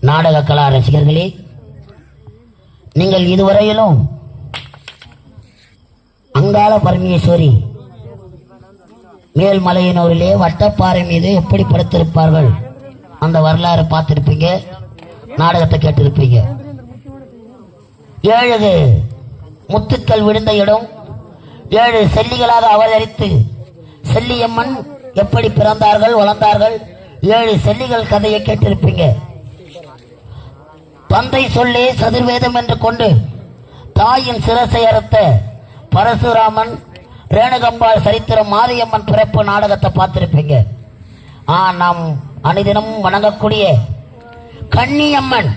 நாடக கலா ரசிகர்களே, நீங்கள் இதுவரையிலும் அங்காள பரமேஸ்வரி மேல்மலையினூரிலே வட்டப்பாறை மீது எப்படி படுத்திருப்பார்கள் அந்த வரலாறு பார்த்திருப்பீங்க, நாடகத்தை கேட்டிருப்பீங்க. 7 முத்துக்கள் விழுந்த இடம், 7 செல்லிகளாக அவதரித்து செல்லியம்மன் எப்படி பிறந்தார்கள் வளர்ந்தார்கள், 7 செல்லிகள் கதையை கேட்டிருப்பீங்க. தந்தை சொல்லே சதுர்வேதம் என்று கொண்டு தாயின் சிரசை அறுத்த பரசுராமன், ரேணுகம்பாள் சரித்திரம், மாரியம்மன் பிறப்பு நாடகத்தை பார்த்திருப்பீங்க. நாம் அனுதினமும் வணங்கக்கூடிய கன்னியம்மன்,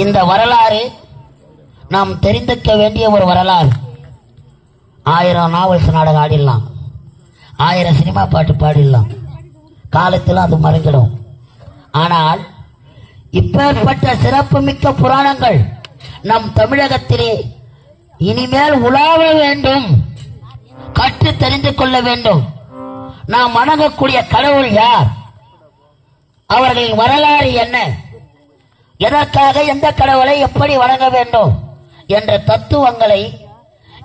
இந்த வரலாறு நாம் தெரிந்துக்க வேண்டிய ஒரு வரலாறு. 1000 நாவல்ஸ் நாடகம் ஆடிடலாம், 1000 சினிமா பாட்டு பாடிடலாம், காலத்தில் அது மறைஞ்சிடும். ஆனால் இப்பேற்பட்ட சிறப்புமிக்க புராணங்கள் நம் தமிழகத்திலே இனிமேல் உலாவ வேண்டும், கற்று தெரிந்து கொள்ள வேண்டும். நாம் வணங்கக்கூடிய கடவுள் யார், அவர்களின் வரலாறு என்ன, எதற்காக எந்த கடவுளை எப்படி வணங்க வேண்டும் என்ற தத்துவங்களை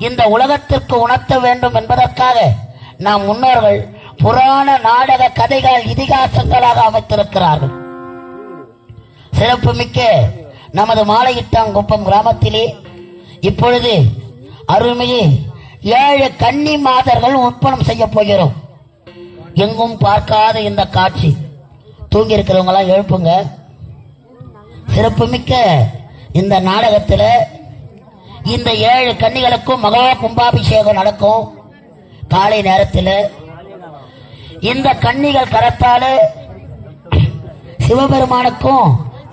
இந்த உலகத்திற்கு உணர்த்த வேண்டும் என்பதற்காக நம் முன்னோர்கள் புராண நாடக கதைகள் இதிகாசங்களாக அமைத்திருக்கிறார்கள். சிறப்புமிக்க நமது மாலையிட்டாங்குப்பம் கிராமத்திலே இப்பொழுது அருள்மிகு 7 கன்னி மாதர்கள் ஒப்பனம் செய்ய போகிறோம். எங்கும் பார்க்காத இந்த காட்சி, தூங்கி இருக்கிறவங்க எல்லாம் எழுப்புங்க. சிறப்புமிக்க இந்த நாடகத்தில் இந்த 7 கன்னிகளுக்கும் மகா கும்பாபிஷேகம் நடக்கும். காலை நேரத்தில் இந்த கன்னிகள் கரத்தால சிவபெருமானுக்கும்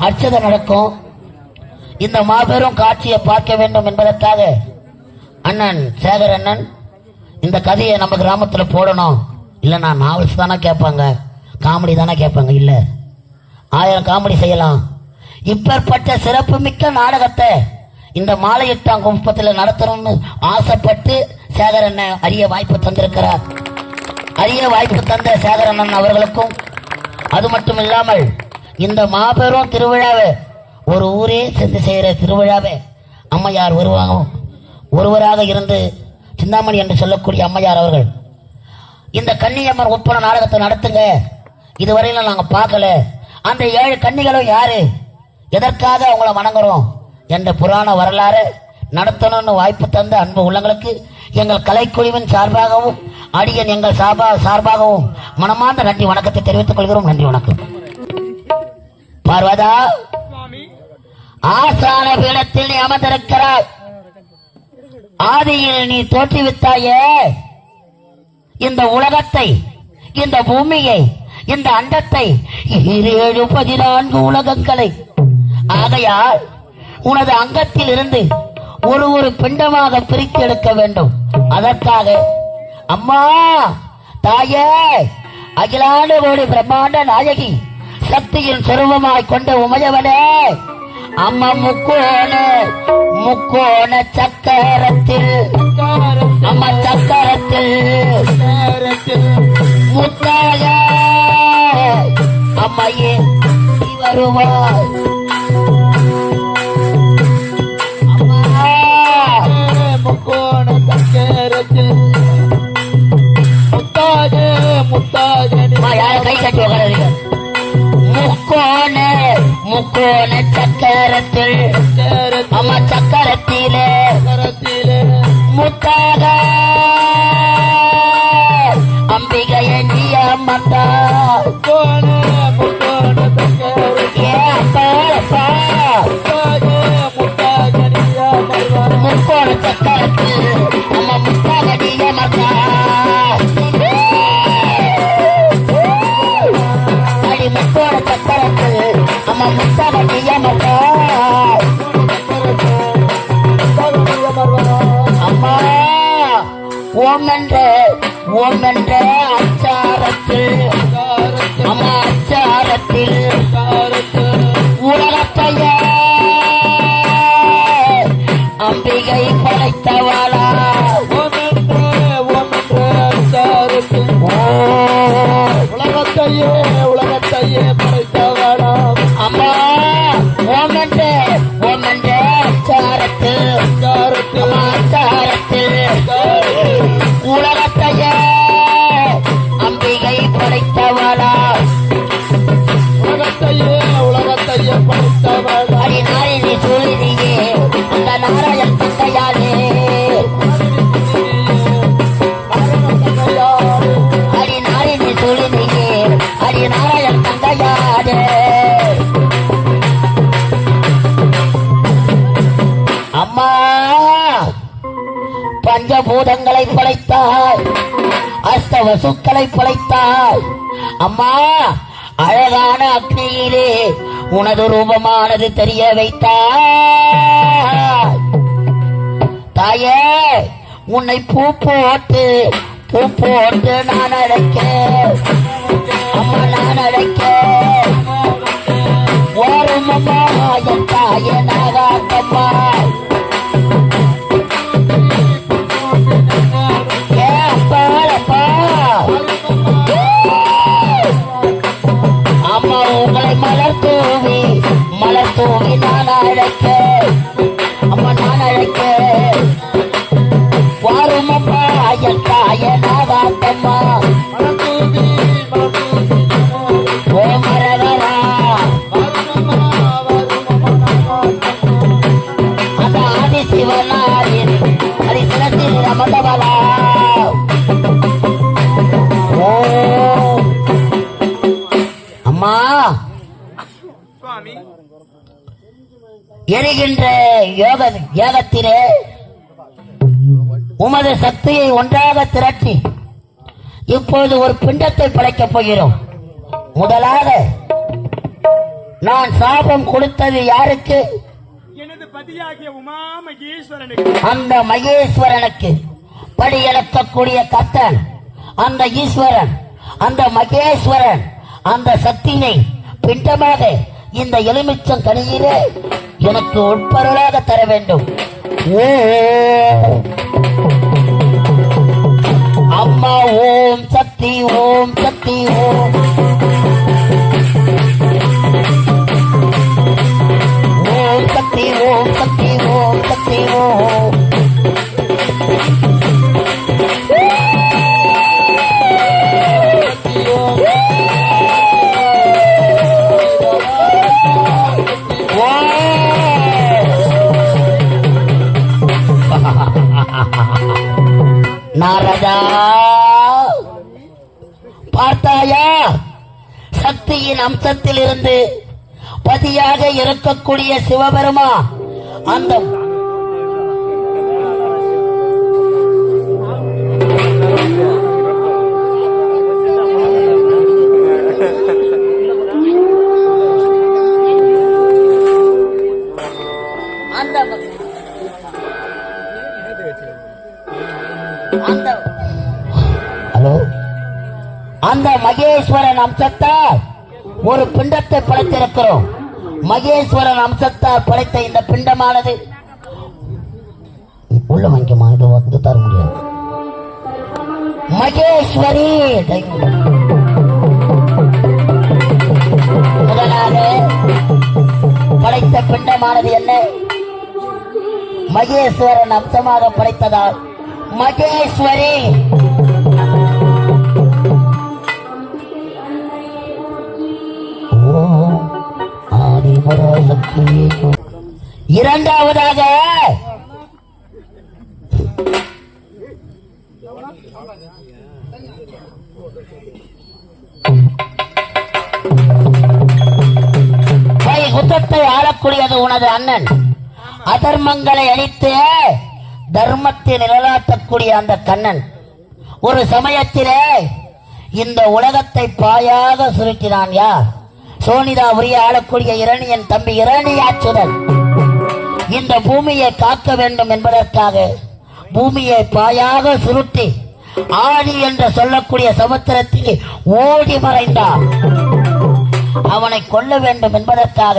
அர்ச்சனை நடக்கும். இந்த மாபெரும் காட்சியை பார்க்க வேண்டும் என்பதற்காக அண்ணன் சேகர் அண்ணன் இந்த கதையை நம்ம கிராமத்தில் போடணும். இல்லைண்ணா நாவல்ஸ் தானே கேட்பாங்க, காமெடி தானே கேட்பாங்க, இல்லை 1000 காமெடி செய்யலாம். இப்பேற்பட்ட சிறப்புமிக்க நாடகத்தை இந்த மாலையிட்டாங்குப்பத்தில் நடத்தணும்னு ஆசைப்பட்டு சேகர் அண்ணன் அரிய வாய்ப்பு தந்திருக்கிறார். அரிய வாய்ப்பு தந்த சேகர் அண்ணன் அவர்களுக்கும், அது மட்டும் இல்லாமல் இந்த மாபெரும் திருவிழாவை ஒரு ஊரே சேர்ந்து செய்கிற திருவிழாவை அம்மையார் ஒருவராக இருந்து சிந்தாமணி என்று சொல்லக்கூடிய அம்மையார் அவர்கள் இந்த கன்னியம்மன் ஒப்பன நாடகத்தை நடத்துங்க, இதுவரையிலும் நாங்கள் பார்க்கல, அந்த 7 கன்னிகளும் யாரு, எதற்காக அவங்கள வணங்குறோம் என்ற புராண வரலாறு நடத்தணும்னு வாய்ப்பு தந்த அன்பு உள்ளங்களுக்கு எங்கள் கலைக்குழுவின் சார்பாகவும் அடியன் எங்கள் சார்பாகவும் மனமார்ந்த நன்றி வணக்கத்தை தெரிவித்துக் கொள்கிறோம். நன்றி வணக்கம். பார்வதா, ஆசான பீடத்தில் நீ அமர்ந்திருக்கிறாய். ஆதியில் நீ தோற்றுவித்தாயே இந்த உலகத்தை, இந்த பூமியை, இந்த அண்டத்தை, 14 உலகங்களை. ஆகையால் உனது அங்கத்தில் இருந்து ஒரு பிண்டமாக பிரித்து எடுக்க வேண்டும். அதற்காக அம்மா தாயே, அகிலாண்ட கோடி பிரம்மாண்ட நாயகி, சக்தியின் சொரூபமாய் கொண்ட உமையவனே, அம்மா முக்கோண சக்கரத்தில், அம்மா சக்கரத்தில் முத்தாக அம்மையே வருவாய். முக்கோண சக்கரத்தில் முத்தாக யாரும் கை கட்டி உட்காருங்க. முக்கோண சக்கரத்தில், அம்மா சக்கரத்திலே முத்தாக அம்பிகைய நீ அம்மத்தா. முக்கோண சக்கரத்தில் அம்மா முத்தாக நீ அம்மத்தா. முக்கோண சக்கரத்தில் அம்மா முத்தாக நீ அம்மத்தா. அம்மா தந்தையை படைத்தவள் அடி நாரினி சூழினியே அந்த நாராயண் தந்தையானே அடி நாரினி சூழினியே அடி நாராயண் தந்தையானே அம்மா பஞ்சபூதங்களை படைத்தாய் அஷ்டவசுக்களை படைத்தாய் அம்மா அழகான அக்னியிலே உனது ரூபமானது தெரிய வைத்தாய் தாயே உன்னை பூ போட்டு நான் அழைக்கேன் அம்மா நான் அழைக்கேன் ஓரும் அம்மா என் தாயே நாகாத்தம்மா அம்மா உங்களை மலர் தூவி நான் அழைக்க அம்மா நான் அழைக்க வாரும் அம்மா என் தாய நாகாத்தம்மா ஓ மரகரா அந்த ஆதிசிவனாரின் ஹரிசனத்தில் அமர்ந்தவளா ஓ அம்மா எரிகின்ற யோகத்திலே உமது சக்தியை ஒன்றாக திரட்டி இப்போது ஒரு பிண்டத்தை படைக்கப் போகிறோம். முதலாக நான் சாபம் கொடுத்தது யாருக்கு? எனது பதியாகிய உமா மகேஸ்வரனுக்கு. அந்த மகேஸ்வரனுக்கு படி இழக்கக்கூடிய கத்தன் அந்த ஈஸ்வரன் அந்த மகேஸ்வரன் அந்த சக்தியை பிண்டமாக இந்த எலுமிச்சம் கனியிலே எனக்கு உட்பொருளாக தர வேண்டும். ஓ அம்மா ஓம் சக்தி ஓம் சக்தி ஓம் ஓம் சக்தி ஓம் சக்தி ஓம் சக்தி ஓம் நாரதா பார்த்தாயா? சக்தியின் அம்சத்தில் இருந்து பதியாக இருக்கக்கூடிய சிவபெருமா அந்த அந்த மகேஸ்வரன் அம்சத்தால் ஒரு பிண்டத்தை படைத்திருக்கிறோம். மகேஸ்வரன் அம்சத்தால் படைத்த இந்த பிண்டமானது உள்ள வாங்கிக்கமா, இது தர முடியாது. மகேஸ்வரி முதலாக படைத்த பிண்டமானது என்ன? மகேஸ்வரன் அம்சமாக படைத்ததால் மகேஸ்வரி. இரண்டாவதாக குற்றத்தை ஆளக்கூடியது உனது அண்ணன். அதர்மங்களை அழித்து தர்மத்தை நிலைநாட்டக்கூடிய அந்த கண்ணன் ஒரு சமயத்திலே இந்த உலகத்தை பாயாக சுருட்டினான். யார்? சோனிதா உரிய ஆளக்கூடிய இரணியன் தம்பி இரணியாச்சுடன் இந்த பூமியை காக்க வேண்டும் என்பதற்காக பூமியை பாயாக சுருட்டி ஆடி என்று சொல்லக்கூடிய சமுத்திரத்தில் ஓடி மறைந்தார். அவனை கொல்ல வேண்டும் என்பதற்காக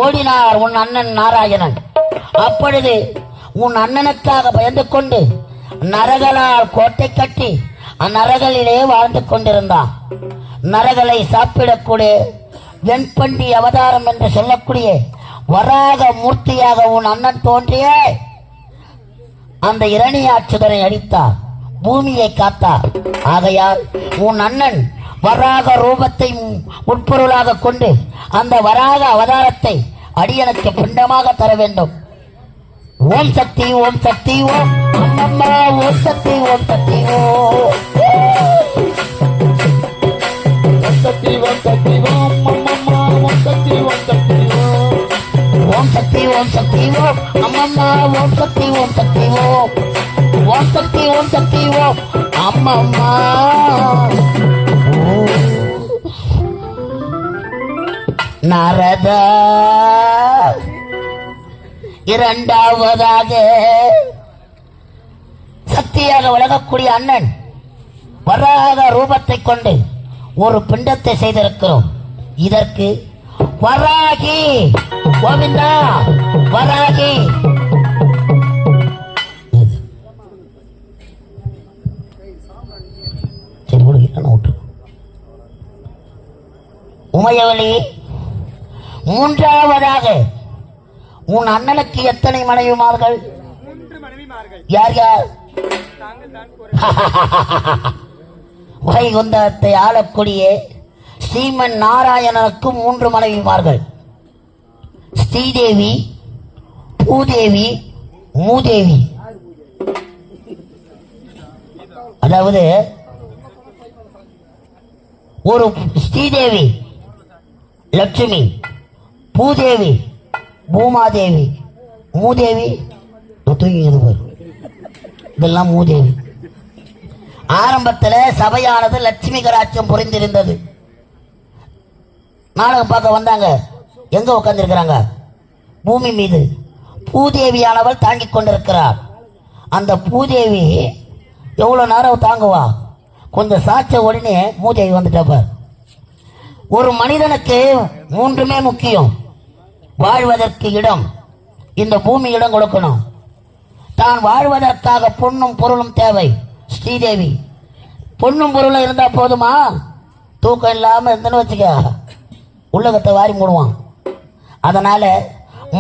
ஓடினார் உன் அண்ணன் நாராயணன். அப்பொழுது உன் அண்ணனுக்காக பயந்து கொண்டு நரகலால் கோட்டை கட்டி அந்நரகளிலே வாழ்ந்து கொண்டிருந்தான். நரகளை சாப்பிடக்கூடிய வெண்பண்டி அவதாரம் என்று சொல்லக்கூடிய வராக மூர்த்தியாக உன் அண்ணன் தோன்றிய அந்த இரணியாச்சுதனை அடித்தார், பூமியை காத்தார். ஆகையால் உன் அண்ணன் வராக ரூபத்தை உட்பொருளாக கொண்டு அந்த வராக அவதாரத்தை அடியனுக்கு பிண்டமாக தர வேண்டும். ஓம் சக்தி ஓம் சக்தி ஓம் அம்மம்மா ஓம் சக்தி ஓம் சக்தி ஓம் சக்தி ஓம் சக்தி ஓம் அம்மம்மா ஓம் சக்தி ஓம் சக்தி ஓம் ஓம் சக்தி ஓம் சக்தி ஓம் அம்மம்மா ஓம் சக்தி ஓம் சக்தி ஓம் ஓம் சக்தி ஓம் சக்தி ஓம் அம்மம்மா நாரதா. இரண்டாவதாக சக்தியாக விளங்கக்கூடிய அண்ணன் வராக ரூபத்தை கொண்டு ஒரு பிண்டத்தை செய்திருக்கிறோம். இதற்கு வராகி கோவிந்தா வராகி உமையவளி. மூன்றாவதாக உன் அண்ணனுக்கு எத்தனை மனைவிமார்கள்? 3 மனைவிமார்கள். யார் யார்? தாங்கள் தான் வைகுந்தத்தை ஆளக்கூடிய ஸ்ரீமன் நாராயணனுக்கு 3 மனைவிமார்கள். ஸ்ரீதேவி, பூதேவி, மூதேவி. அதாவது ஒரு ஸ்ரீதேவி லட்சுமி, பூதேவி பூமாதேவி, மூதேவி இதெல்லாம் மூதேவி. ஆரம்பத்தில் சபையானது லட்சுமி கராட்சியம் புரிந்திருந்தது. நாடகம் பார்க்க வந்தாங்க. எங்க உட்கார்ந்திருக்கிறாங்க? பூமி மீது. பூதேவியானவள் தாங்கிக் கொண்டிருக்கிறார். அந்த பூதேவி எவ்வளவு நேரம் தாங்குவா? கொஞ்சம் சாட்ச உடனே மூதேவி வந்துட்டப்ப. ஒரு மனிதனுக்கு 3மே முக்கியம். வாழ்வதற்கு இடம், இந்த பூமி இடம் கொடுக்கணும். தான் வாழ்வதற்காக பொன்னும் பொருளும் தேவை. ஸ்ரீதேவி பொன்னும் பொருளும் இருந்தா போதுமா? தூக்கம் இல்லாம இருந்தன்னு வச்சுக்க, உள்ளகத்தை வாரி மூடுவான். அதனால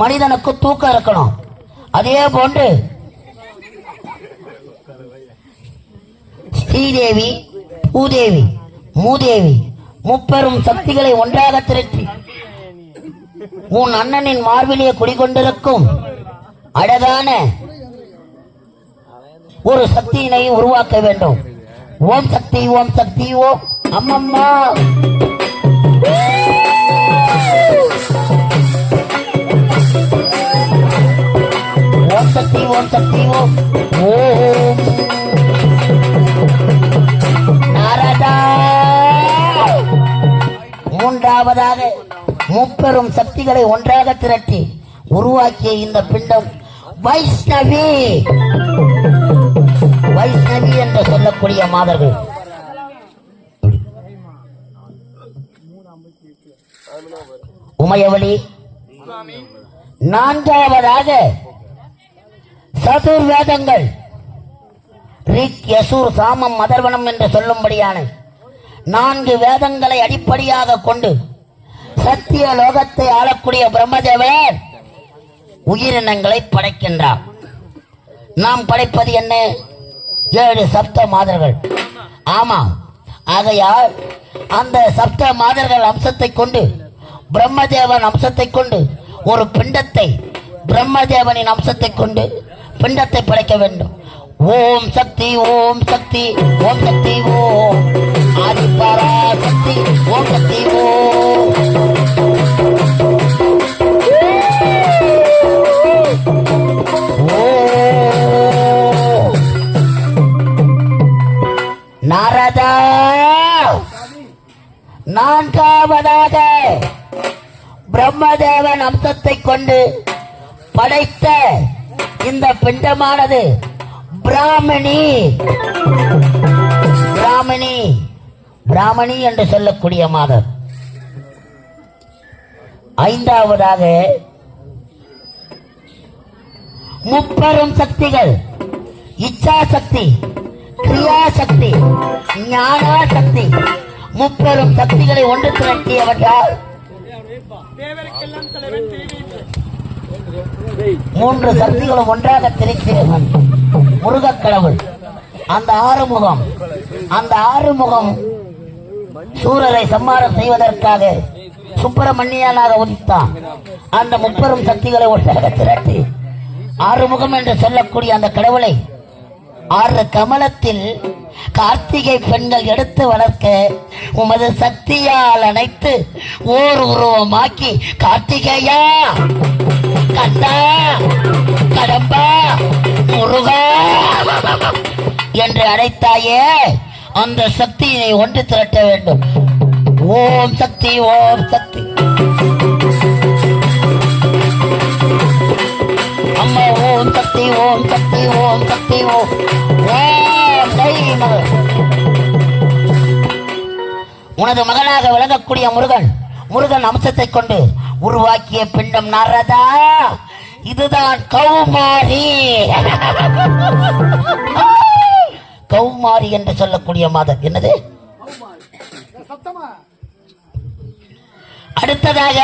மனிதனுக்கு தூக்கம் இருக்கணும். அதே போன்று ஸ்ரீதேவி, பூதேவி, மூதேவி முப்பெரும் சக்திகளை ஒன்றாக திரட்டி உன் அண்ணனின் மார்பிலே குடிகொண்டிருக்கும் அழகான ஒரு சக்தியினை உருவாக்க வேண்டும். ஓம் சக்தி ஓம் சக்தி ஓம் அம்மம்மா. ஓம் சக்தி ஓம் சக்தி ஓம் ஓம் நாரதா. மூன்றாவதாக முப்பெரும் சக்திகளை ஒன்றாக திரட்டி உருவாக்கிய இந்த பிண்டம் வைஷ்ணவி. வைஷ்ணவி என்று சொல்லக்கூடிய மாதர்கள். உமையவளி. நான்காவதாக சதுர்வேதங்கள் ரிக், யசூர், சாமம், மதர்வனம் என்று சொல்லும்படியான 4 வேதங்களை அடிப்படையாக கொண்டு சத்திய லோகத்தை ஆளக்கூடிய பிரம்மதேவர் உயிரினங்களை படைக்கின்றார். நாம் படைப்பது என்ன? 7 சப்த மாதர்கள். ஆமாம். ஆகையால் அந்த சப்த மாதர்கள் அம்சத்தை கொண்டு பிரம்மதேவன் அம்சத்தை கொண்டு ஒரு பிண்டத்தை, பிரம்மதேவனின் அம்சத்தை கொண்டு பிண்டத்தை படைக்க வேண்டும். ஓம் சக்தி ஓம் சக்தி ஓம் சக்தி ஓம் ஆதிபரா சக்தி ஓம் சக்தி ஓம். நாரதா. நான்காவதாக பிரம்மதேவன் அம்சத்தை கொண்டு படைத்த இந்த பிண்டமானது பிராமணி. பிராமணி பிராமணி என்று சொல்லக்கூடிய மாதர். ஐந்தாவதாக முப்பெரும் சக்திகள் இச்சா சக்தி, கிரியா சக்தி, ஞான சக்தி, முப்பெரும் சக்திகளை ஒன்று திரட்டியவற்றால் தேவருக்கெல்லாம் தலைவன் தேவீந்திரன். 3 சக்திகளும் ஒன்றாக திரைக்கிறவன் முருகக் கடவுள். அந்த ஆறுமுகம் சூரரை சம்மாரம் செய்வதற்காக சுப்பிரமணியனாக உதித்தான். அந்த முப்பெரும் சக்திகளை ஒன்றாக திரட்டி ஆறுமுகம் என்று சொல்லக்கூடிய அந்த கடவுளை 6 கமலத்தில் கார்த்திகை பெண்கள் எடுத்து வளர்க்க உமது சக்தியால் அணைத்து ஓர் உருவமாக்கி கார்த்திகேயா, கந்தா, கடம்பா, முருகா என்று அழைத்தாயே, அந்த சக்தியை ஒன்று திரட்ட வேண்டும். ஓம் சக்தி, ஓம் சக்தி. அம்மா ஓம் சக்தி, ஓம் சக்தி, ஓம் சக்தி, ஓம் உனது மகனாக விளங்கக்கூடிய முருகன் அம்சத்தை கொண்டு உருவாக்கிய பிண்டம் நாரதா, இதுதான் கௌமாரி. கௌமாரி என்று சொல்லக்கூடிய மாதம் என்னது? அடுத்ததாக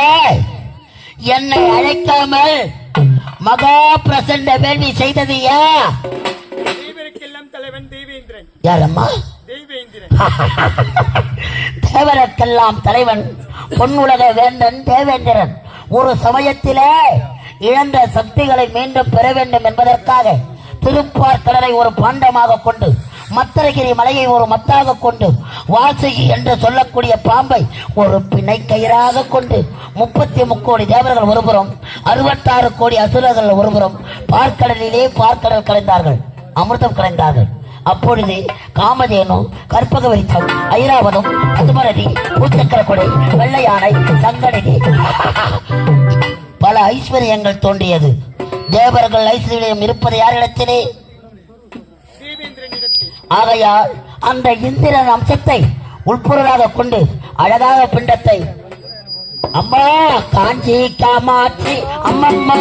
என்னை அழைக்காமல் மகா பிரசண்ட வேள்வி செய்தது தேவருக்கெல்லாம் தலைவன் தேவேந்திரன். யாரம்மா? தேவேந்திரன். தேவருக்கெல்லாம் தலைவன் பொன்னுலக வேந்தன் தேவேந்திரன். ஒரு சமயத்திலே இழந்த சக்திகளை மீண்டும் பெற வேண்டும் என்பதற்காக திருப்பார்கடலை ஒரு பாண்டமாக கொண்டு, மத்தரகிரி மலையை ஒரு மத்தாக கொண்டு, வாசுகி என்று சொல்லக்கூடிய பாம்பை ஒரு பிணை கயிறாக கொண்டு 33 கோடி தேவர்கள் ஒருபுறம், 66 கோடி அசுரர்கள் ஒருபுறம் பார்க்கடலிலே பார்க்கடல் கலைந்தார்கள், அமிர்தம் கலைந்தார்கள். அப்பொழுது காமதேனு, கற்பகவரித்தம், ஐராவதம், பதுமரதி, பூச்சக்கர கொடை, வெள்ளை யானை, சங்கடகி பல ஐஸ்வர்யங்கள் தோன்றியது. தேவர்கள் ஐஸ்வர்யம் இருப்பது யாரிடத்திலே? ஆகையால் அந்த இந்திரன் அம்சத்தை உள்பொருளாக கொண்டு அழகாக பிண்டத்தை அம்மா காஞ்சி காமாட்சி அம்மம்மா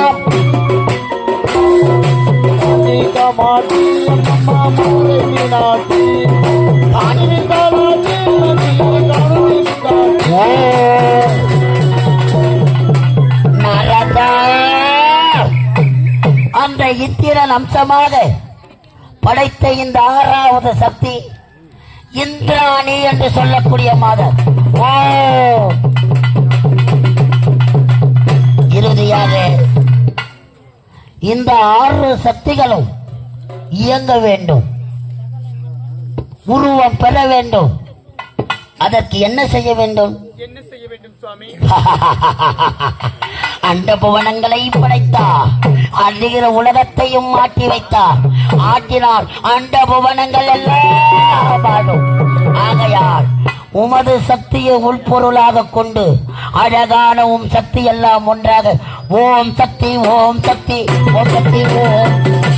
காமாட்சி அம்மம்மா மோரே மீனாட்சி காஞ்சி காமாட்சி நாரதா, அந்த இந்திரன் அம்சமாக படைத்த இந்த 6வது சக்தி இந்திராணி என்று சொல்லக்கூடிய மாதம். இறுதியாக இந்த 6 சக்திகளும் இயங்க வேண்டும், உருவம் பெற வேண்டும். அதற்கு என்ன செய்ய வேண்டும்? என்ன செய்ய வேண்டும் சுவாமி? அண்ட புவனங்களை படைத்தா, அழிகிற உலகத்தையும் மாற்றி வைத்தா. ஆற்றினால் அண்ட புவனங்கள் எல்லாம் ஆடும். ஆகையால் உமது சக்தியை உள்பொருளாக கொண்டு அழகான சக்தி எல்லாம் ஒன்றாக ஓம் சக்தி, ஓம் சக்தி, ஓம் சக்தி, ஓம்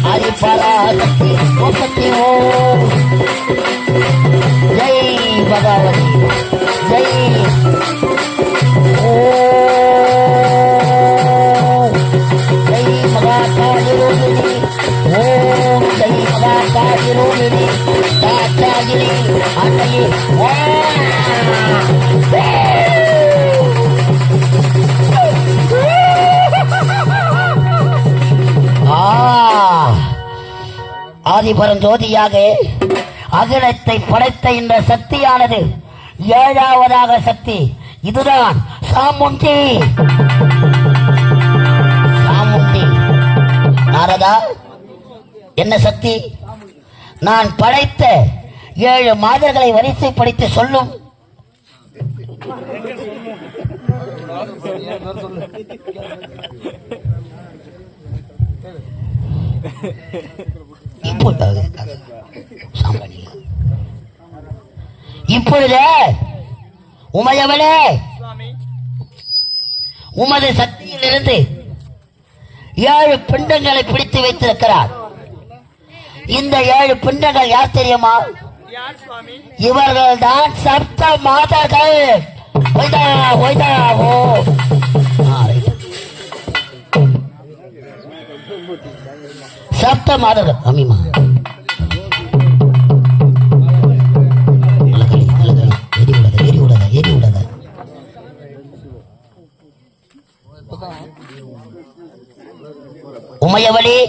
ஹரிபராசக்தி, ஓம் சக்தி, ஓம் ஜெய் பகவதி, ஜெய் ஆதிபரஞ்சோதியாக அகிலத்தை படைத்த இந்த சக்தியானது 7வது சக்தி. இதுதான் சாமுண்டி. சாமுண்டி நாரதா, என்ன சக்தி? நான் படைத்த 7 மாதர்களை வரிசைப்படுத்தி சொல்லும். இப்பொழுது உமையவளே, உமது சக்தியிலிருந்து 7 பிண்டங்களை பிடித்து வைத்திருக்கிறார். இந்த 7 பிண்டங்கள் யார் தெரியுமா? இவர்கள் தான் சப்த மாதர்கள். சப்த மாதர்கள். அம்மிமா உமையவளே,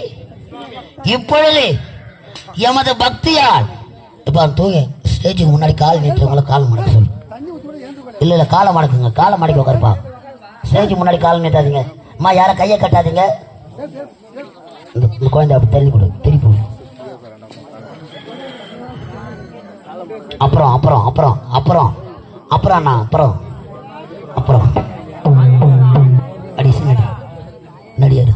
இப்பொழுது எமது பக்தியால் இப்ப தூங்க ஸ்டேஜுக்கு முன்னாடி கால் நீட்டுறவங்கள கால் மடக்க சொல்லு. இல்ல இல்ல காலை மடக்குங்க, காலை மடக்கி உட்காருப்பா. ஸ்டேஜ் முன்னாடி காலை நீட்டாதீங்க. அம்மா யாரும் கையை கட்டாதீங்க. இந்த குழந்தை அப்படி தெரிஞ்சு கொடு, திருப்பி கொடு. அப்புறம் அப்புறம் அப்புறம் அப்புறம் அப்புறம் அண்ணா அப்புறம் அப்புறம் அடி நடி நடிகாரு.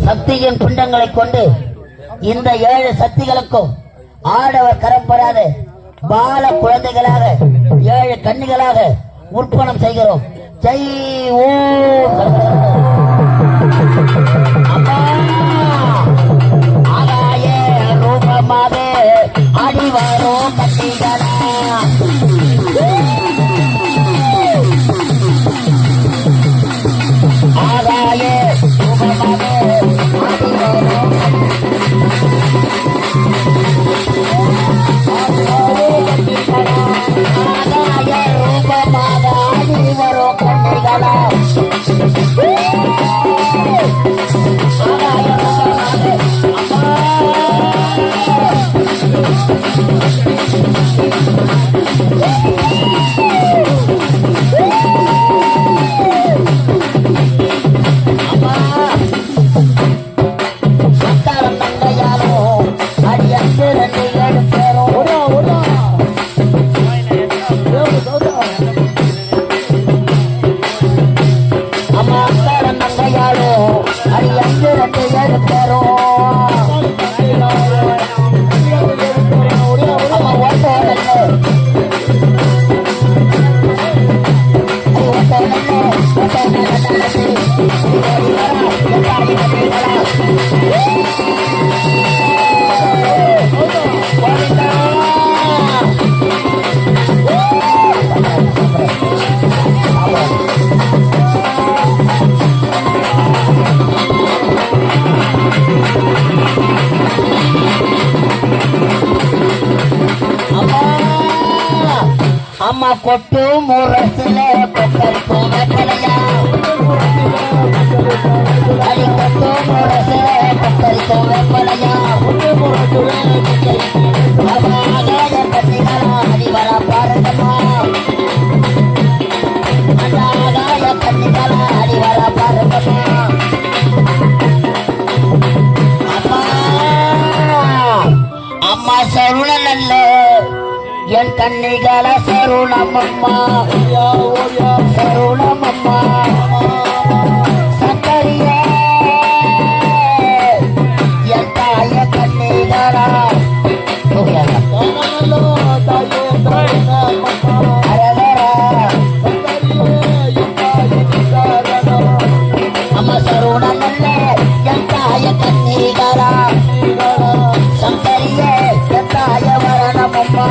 சக்தியின் பிண்டங்களை கொண்டு இந்த 7 சக்திகளுக்கும் ஆடவர் கரம்படாத பால குழந்தைகளாக 7 கன்னிகளாக உற்பணம் செய்கிறோம். ஜெய் ஓம் ஆகாய ரூபமாக அடிவாரோ கட்டிகளா ஆகாய ரூபமாக அம்மா கொட்டு முரசுல கொக்கரிக்கும் வெப்பலையா அடி கொட்டு முரசுல கொக்கரிக்கும் வெப்பலையா ஆகாய கன்னிகளா அடி வர பாருங்கம்மா அந்த ஆகாய கன்னிகளா அடி வர பாருங்கம்மா அம்மா அம்மா சருண நல்ல என் கன்னிகள சருணமம்மா சருணமம்மா சக்கரிய என் தாய கன்னிகளா அம்மா சருண நல்ல என் தாய கன்னிகளா சக்கரிய என் தாய வரணமம்மா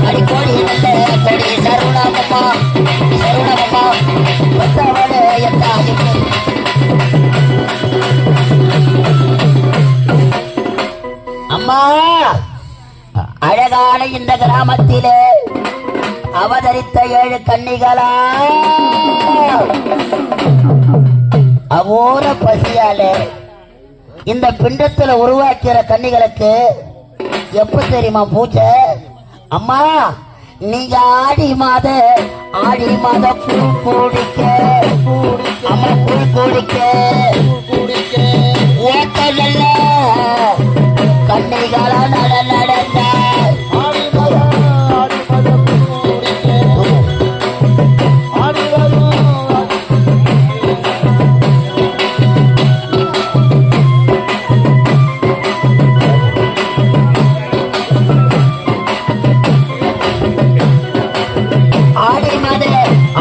அடிக்கோடி நல்ல கொடி சருணமம்மா சருணமம்மா பத்தவளே என் தாய் அம்மா அழகான இந்த கிராமத்திலே அவதரித்த 7 கன்னிகளா அவோர பசியாலே இந்த பிண்டத்துல உருவாக்கிற கன்னிகளுக்கு எப்ப தெரியுமா பூஜை? அம்மா நீங்க ஆடி மாத ஆடி மாத பூ குடிக்க அம்மா பூ குடிக்க ஓட்டல்ல கண்ணிகளா நடந்த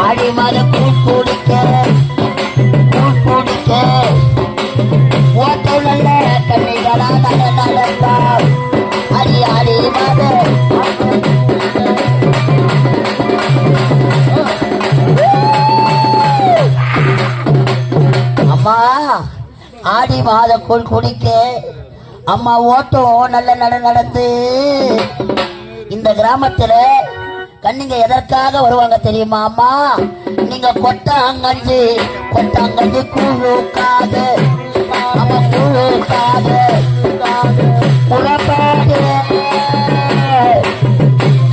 ஆடி மாத பூ குடிக்க ஓட்டல்ல கண்ணிகளா நடந்த அடி ஆடி மாத அம்மா ஆடி மாத கூழ் குடிக்க அம்மா ஓட்டம் நல்ல நடந்து இந்த கிராமத்துல கண்ணிங்க எதற்காக வருவாங்க தெரியுமா அம்மா? நீங்க கொட்டாங்கஞ்சி கூழுக்காக அம்மா கூழுக்காக புறப்பாடு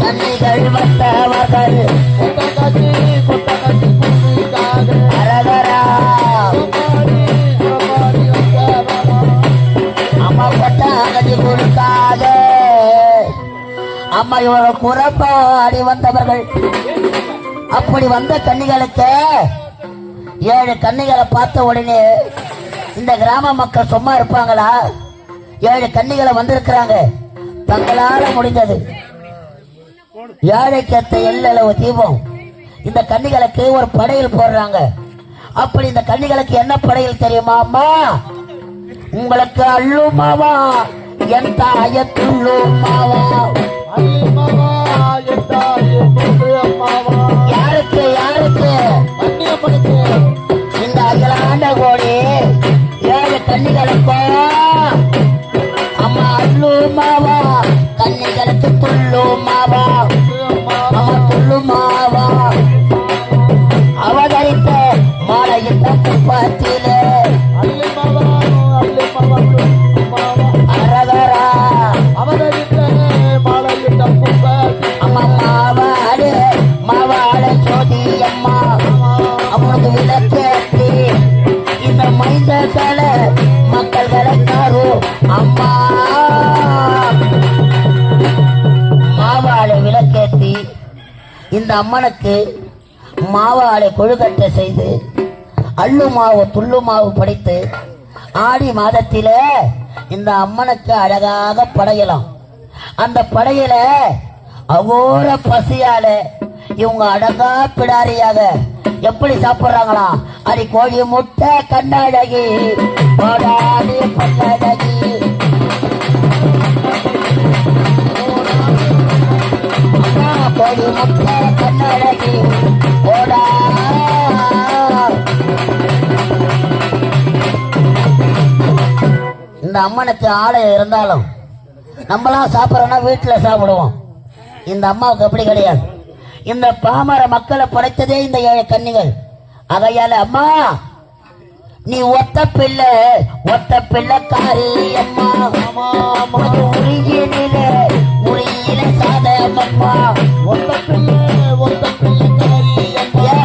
கண்ணிகள் வந்தவர்கள் அரகரா அம்மா கொட்டாங்கஞ்சி கூழுக்காக அம்மா இவங்க புறப்பாடி வந்தவர்கள். அப்படி வந்த கன்னிகளுக்கு 7 கன்னிகளை பார்த்த உடனே இந்த கிராம மக்கள் சும்மா இருப்பாங்களா? 7 கன்னிகளை வந்திருக்கிறாங்க. தங்களால முடிந்தது ஏழைக்கேத்த எல்லளவு தீபம் இந்த கன்னிகளுக்கு ஒரு படையல் போடுறாங்க. அப்படி இந்த கன்னிகளுக்கு என்ன படையல் தெரியுமா அம்மா? உங்களுக்கு அள்ளுமாவா என் தாயத்துள்ளும் மாவா யாருக்கு இந்த அகிலாண்ட கோடி 7 கன்னிகளுக்கும் அம்மா அள்ளுமாவா கன்னிகளுக்கு துள்ளுமாவா அம்மா துள்ளுமாவா அவதரித்த மாலையிட்ட குப்பத்திலே அரகரா அம்மா மாவாடு ஜோதி அம்மா அவனுக்கு விளக்கேற்றி இந்த மைந்தர்களை மக்கள்களை காரு அம்மா மாவாடு விளக்கேற்றி இந்த அம்மனுக்கு மாவாடை கொழுக்கட்டை செய்து அள்ளு மாவு துள்ளு மாவு படைத்து ஆடி மாதத்தில இந்த அம்மனுக்கு அழகாக படையலாம். அந்த படையில அகோர பசியால இவங்க அழகா பிடாரியாக எப்படி சாப்பிடுறாங்களா? அடி கோழி முட்டை கண்ணழகி கோடாடி பல்லழகி கோழி முட்டை கண்ணழகி கோடா இந்த அம்மனுக்கு ஆலயம் இருந்தாலும் நம்மளாம் சாப்பிட்றோம்னா வீட்டில் சாப்பிடுவோம். இந்த அம்மாவுக்கு அப்படி கிடையாது. இந்த பாமர மக்களை படைத்ததே இந்த 7 கன்னிகள். அதையால அம்மா நீ ஒத்த பிள்ளை காரி அம்மா உரியில சாதம் அம்மா ஒத்த பிள்ளை காரி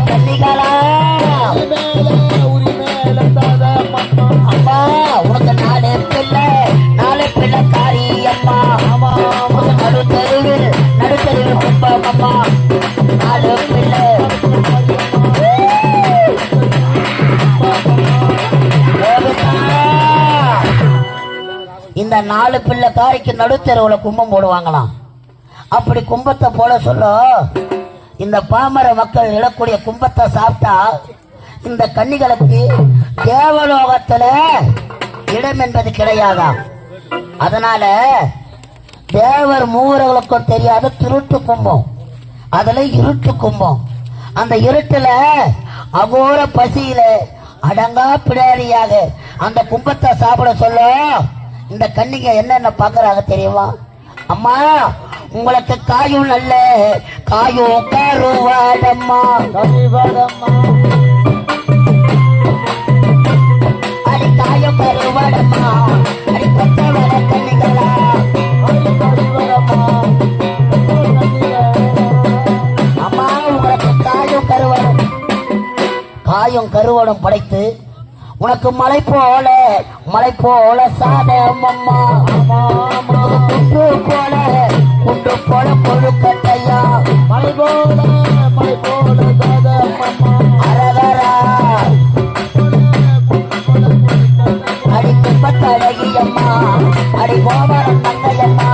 கன்னிகளா அம்மா உனக்கு 4 பிள்ளை காரி அம்மா நடுத்தருவில் கும்பம் அம்மா 4 பிள்ளை இந்த 4 பிள்ளை காரிக்கு நடுத்தருவுல கும்பம் போடுவாங்களாம். அப்படி கும்பத்தை போட சொல்ல இந்த பாமர மக்கள் இடக்கூடிய கும்பத்தை சாப்பிட்டா இந்த கன்னிகளுக்கு தேவலோகத்துல இடம் என்பது கிடையாதாம். அதனால தேவர் மூவர்களுக்கும் தெரியாத திருட்டு கும்பம், அதுல இருட்டு கும்பம். அந்த இருட்டுல அகோர பசியில அடங்கா பிடாரியாக அந்த கும்பத்தை சாப்பிட சொல்ல இந்த கன்னிங்க என்னென்ன பாக்குறாங்க தெரியுமா? அம்மா உங்களுக்கு காயும் நல்ல காயும் கருவாடம்மா அடி காயும் கருவாடம்மா அடி கொத்த வர கன்னிகளா அம்மா உங்களுக்கு காயும் தாயும் கருவடம் படைத்து உனக்கு மலை போல சாதம் அம்மா குன்று போல கொழுக்கட்டையா மலை போல சாதம் அம்மா அரகரா அடி குப்பத்தழகி அம்மா அடி கோபரம் தங்கையம்மா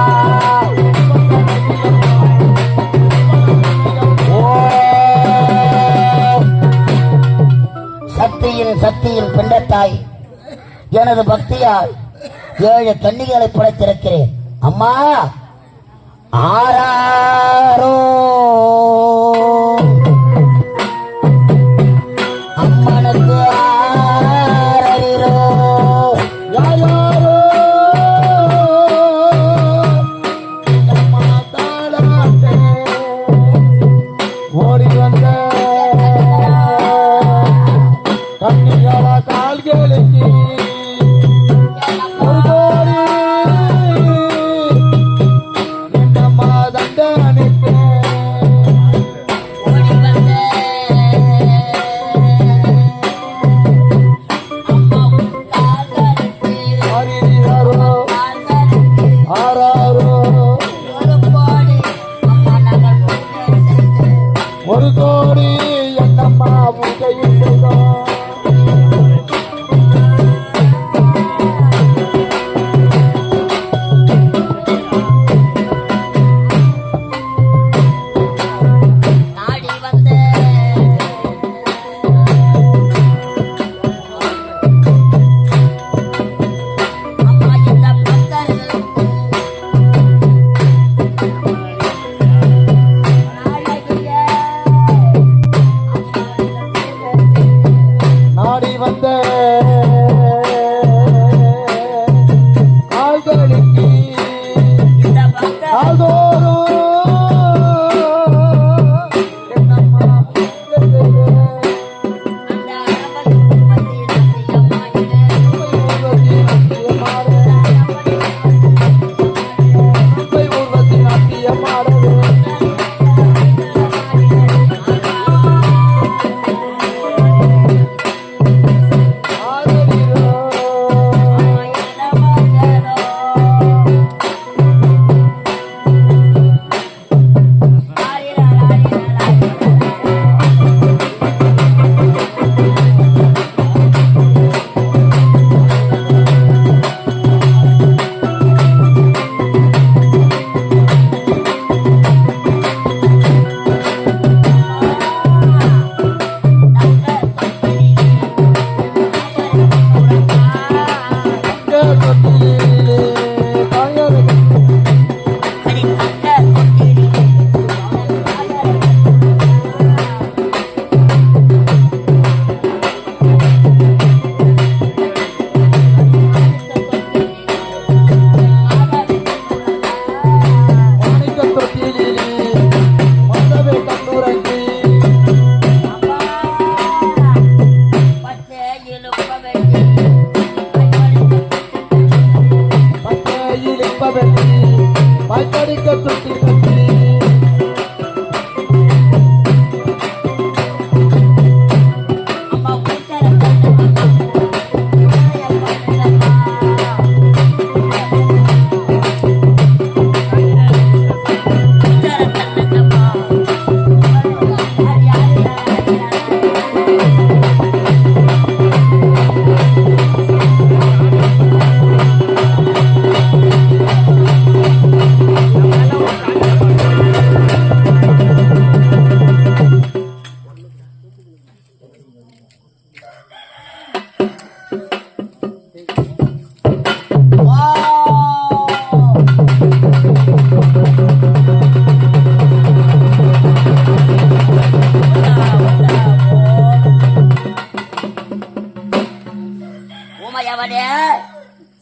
சக்தியின் பெண்டத்தாய் எனது பக்தியால் 7 கன்னிகளை படைத்திருக்கிறேன் அம்மா ஆராரோ அம்மனுக்கு ஆரரிரோ யாரோ அம்மா தாளாட்டே ஓடி வந்த கண்ணிகள கால்களுக்கு ஒரு கோடி என்னம்மா தண்டனைக்கு ஆரிரோ ஆராரோ ஒரு கோடி என்னம்மா பூஜையும் செய்தோம் நாடி வந்த கால்களுக்கு கால்தோறும் என்னம்மா ஊர்வசி நாட்டியமாடவே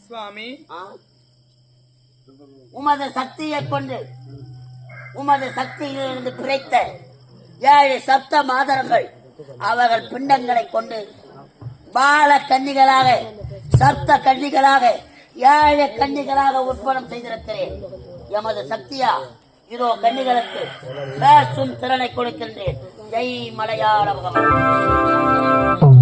சுவாமி உமது சக்தியை கொண்டு உமது சக்தியிலிருந்து பிழைத்த 7 சப்த மாதர்கள் அவர்கள் பிண்டங்களை கொண்டு பால கன்னிகளாக சப்த கன்னிகளாக 7 கன்னிகளாக உற்பத்தி செய்திருக்கிறேன். எமது சக்தியா இதோ கன்னிகளுக்கு பேசும் திறனை கொடுக்கின்றேன். ஜெய் மலையாள பகவான்.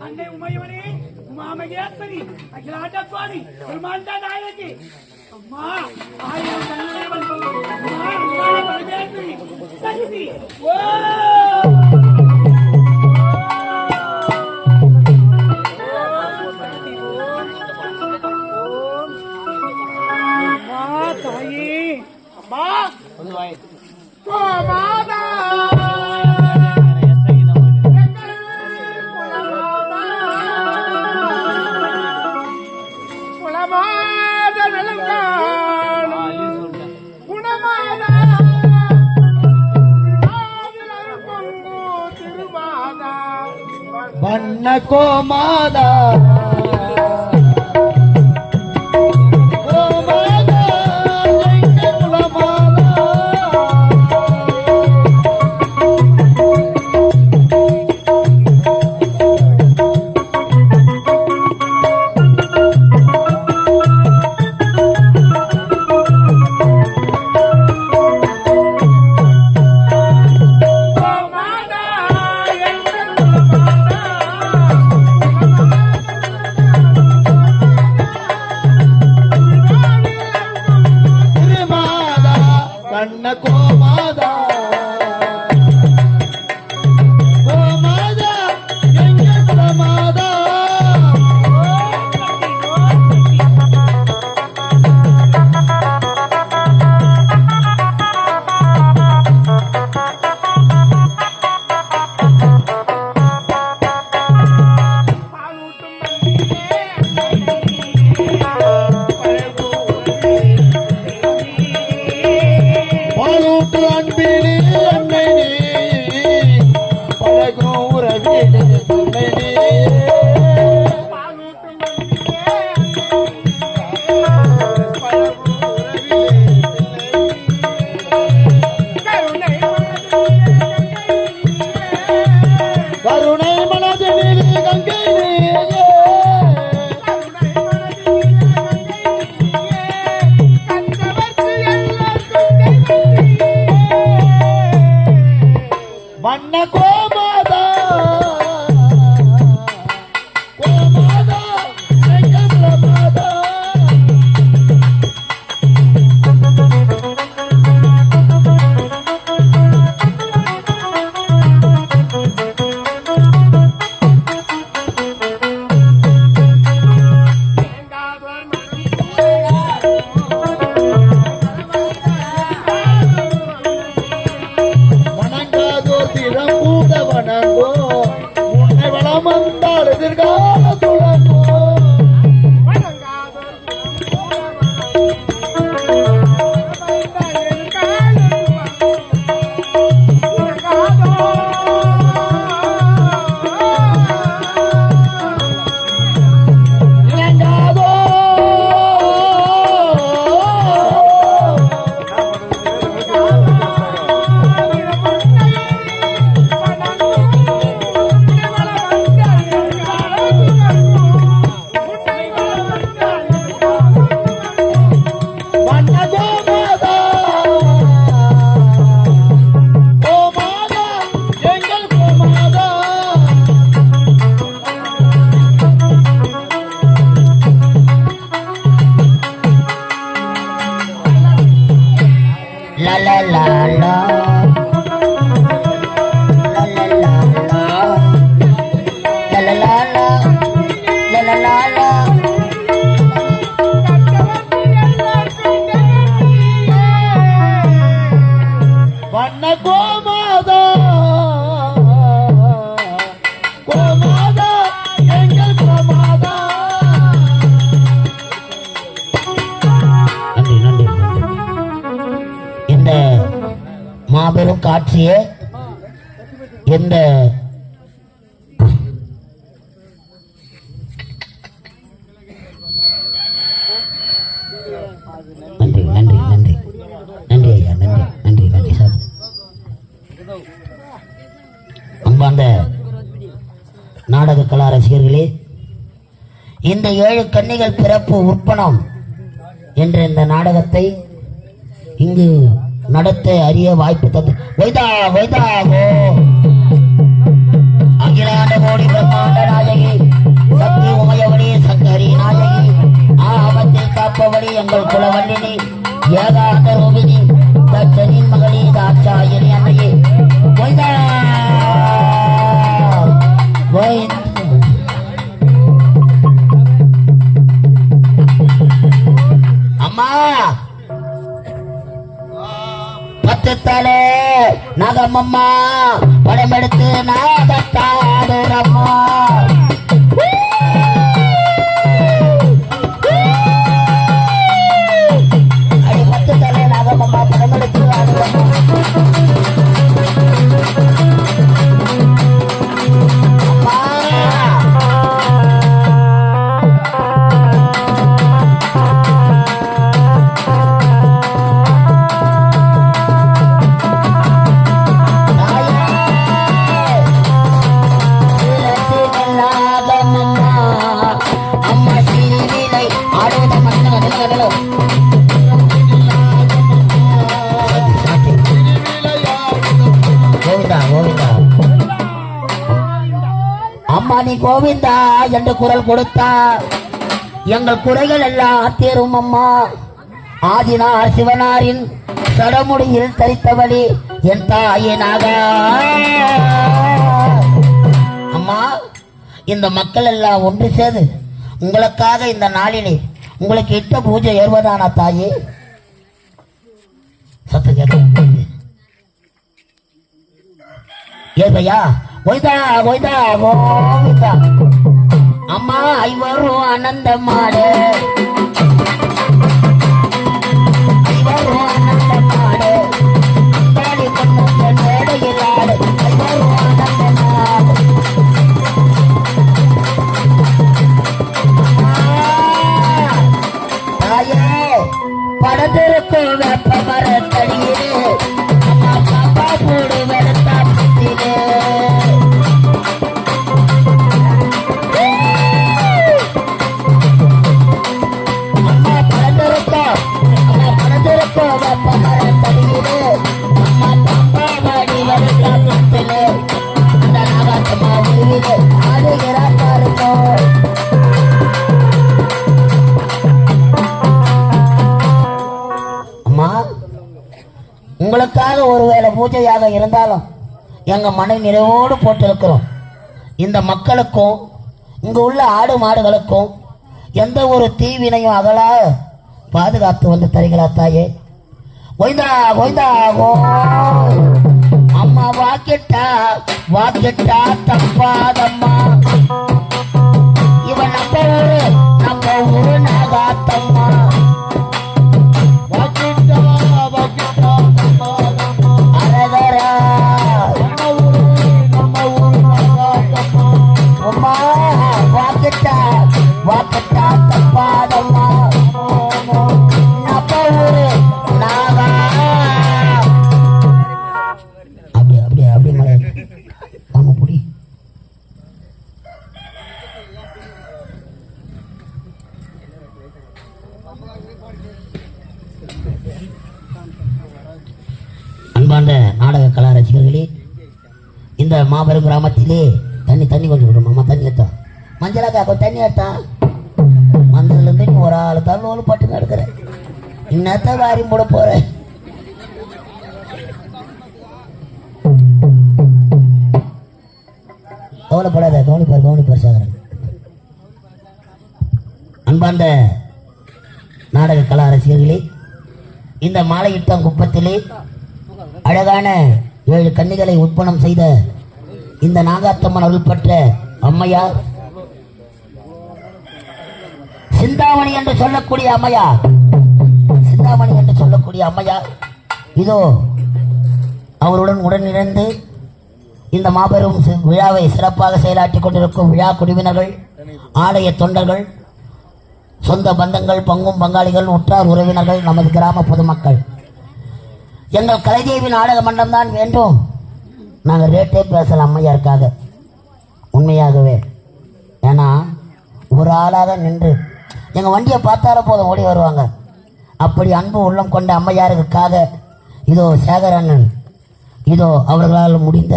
அன்னை உமையவனே, உமாமகேஸ்வரி, அகிலாண்ட சுவாமி, பிரம்மாண்ட நாயகி, அம்மா, ஆயிரம் கண்ணுடையவள், அம்மா, உமாமகேஸ்வரி, சக்தி, ஓ! அம்மா, தாயே, அம்மா, ஓ மாதா! வண்ண கோமாதா கோமாதா எங்க குலமாதா வண்ண கோமாதா கோமாதா எங்க குலமாதா பாலூட்டு அன்பிலே அன்னை நீ பழகும் உறவிலே அன்னை நீ கருணை மனதிலே கங்கை நீயே வண்ண கோமாதா கோமாதா எங்க குலமாதா வணங்காதோர் திறம் கூட வணங்கோ உன்னை வளம் வந்தால் எதிர்கால துளங்கோ இறங்காதோ நாடக கலா ரசிகர்களே, இந்த 7 கன்னிகள் பிறப்பு உற்பனம் என்ற இந்த நாடகத்தை இங்கு நடத்த அறிய வாய்ப்பு தந்து அகிலாண்ட கோடி பிரம்மாண்ட நாயகி சக்தி உமையவனி சங்கரி நாயகி ஆபத்தில் காப்பவழி எங்கள் குலவல்லினி ஏகாந்த ரோகிணி தச்சனின் மகளி தாட்சாயணி அன்னையே அம்மா 10 தலை நகமம்மா படமெடுத்து நாகத்தாடுறம்மா அடி 10 தலை நகமம்மா படமெடுத்து ஆடுறம்மா அம்மா நீ கோவிந்தா என்று குரல் கொடுத்தா எங்கள் குறைகள் எல்லாம் தீரும் அம்மா. ஆதினார் சிவனாரின் சடமுடியில் தரித்தவழி என் தாயினாக அம்மா. இந்த மக்கள் எல்லாம் ஒன்று சேது உங்களுக்காக இந்த நாளிலே உங்களுக்கு இட்ட பூஜை ஏறுவதானா தாயே? சத்து கேட்க ஏற்பையா ஒய்தா ஒய்தா கோவிந்தா அம்மா ஐவரும் ஆனந்த மாடு ஐவரும் ஆனந்த மாடு தாடி பொண்ணு மேடையில் ஆடு ஐவரும் ஆனந்த மாடு தாயே படத்திருக்கும் வெப்ப மரத்தடியே அம்மா பாப்பா கூடு வெளுத்தா புத்திலே உங்களுக்காக ஒருவேளை பூஜையாக இருந்தாலும் எங்க மனை நிறைவோடு போட்டிருக்கிறோம். இந்த மக்களுக்கும் இங்கு உள்ள ஆடு மாடுகளுக்கும் எந்த ஒரு தீவினையும் அகலா பாதுகாத்து வந்து தருகிறா தாயே. ஒய்தா ஒய்தா ஓ அம்மா வாக்கிட்டா வாக்கிட்டா தப்பாதம்மா. இவன் நம்ம ஊரு நாகாத்தம்மா. அரகரா அம்மா வாக்கிட்டா வாக்கிட்டா தப்பாதம்மா. நம்ம ஊரு நாகா அப்படியே அப்படியே அப்படியே மலை ஆமா புடி அன்பார்ந்த நாடக கலா ரசிகர்களே, இந்த மாபெரும் கிராமத்திலே தண்ணி கொஞ்சம் விடும் அம்மா. தண்ணி ஏற்றா மஞ்சளாக்கா கொஞ்சம் தண்ணி ஏற்றா மஞ்சள் இருந்து ஒரு ஆள் தள்ளோடு பட்டு எடுக்கிறேன். இன்னத்த வாரி போட போறேன். கவலைப்படாத கவனிப்பார் சாகரன். அன்பார்ந்த நாடக கலா ரசிகர்களே, இந்த மாலையிட்டம் குப்பத்திலே அழகான 7 கன்னிகளை உற்பனம் செய்த இந்த நாகாத்தம்மன் அருள் பெற்ற அம்மையார் சிந்தாமணி என்று சொல்லக்கூடிய அம்மையார், சிந்தாமணி என்று சொல்லக்கூடிய அம்மையார் இதோ அவருடன் உடனிருந்து இந்த மாபெரும் விழாவை சிறப்பாக செயலாற்றி கொண்டிருக்கும் விழா குழுவினர்கள், ஆலய தொண்டர்கள், சொந்த பந்தங்கள், பங்கும் பங்காளிகள், உற்றார் உறவினர்கள், நமது கிராம பொதுமக்கள், எங்கள் கலைதேவி நாடக மன்றம் தான் வேண்டும். நாங்கள் ரேட்டே பேசலாம் அம்மையாருக்காக. உண்மையாகவே. ஏன்னா ஒரு ஆளாக நின்று எங்கள் வண்டியை பார்த்தால போதும் ஓடி வருவாங்க. அப்படி அன்பு உள்ளம் கொண்ட அம்மையாருக்காக இதோ சேகர் அண்ணன் இதோ அவர்களால் முடிந்த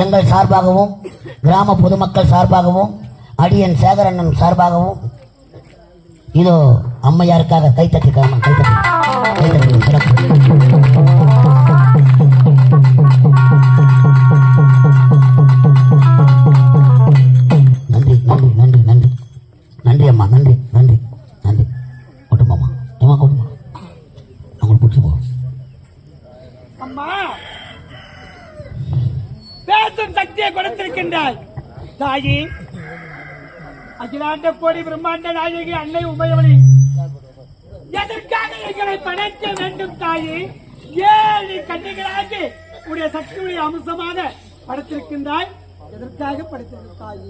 எங்கள் சார்பாகவும் கிராம பொதுமக்கள் சார்பாகவும் அடியன் சேகர் அண்ணன் சார்பாகவும் இதோ அம்மையாருக்காக கைத்தட்டி கைத்தட்டி சிறப்பு. நன்றி அம்மா, நன்றி நன்றி நன்றி. கூட்டமாம்மா ஏமா கூட்டமா அவங்களை பிடிச்சி போ. அம்மா பேசும் சக்தியை கொடுத்திருக்கின்றாய் தாயி. அகிலாண்ட கோடி பிரம்மாண்ட நாயகி அன்னை உமையவளி எதற்காக எங்களை படைக்க வேண்டும் தாயி? ஏழு கன்னிகளாகி உடைய சக்தியுடைய அம்சமாக படைத்திருக்கின்றாய். எதற்காக படைத்திருந்தாய்?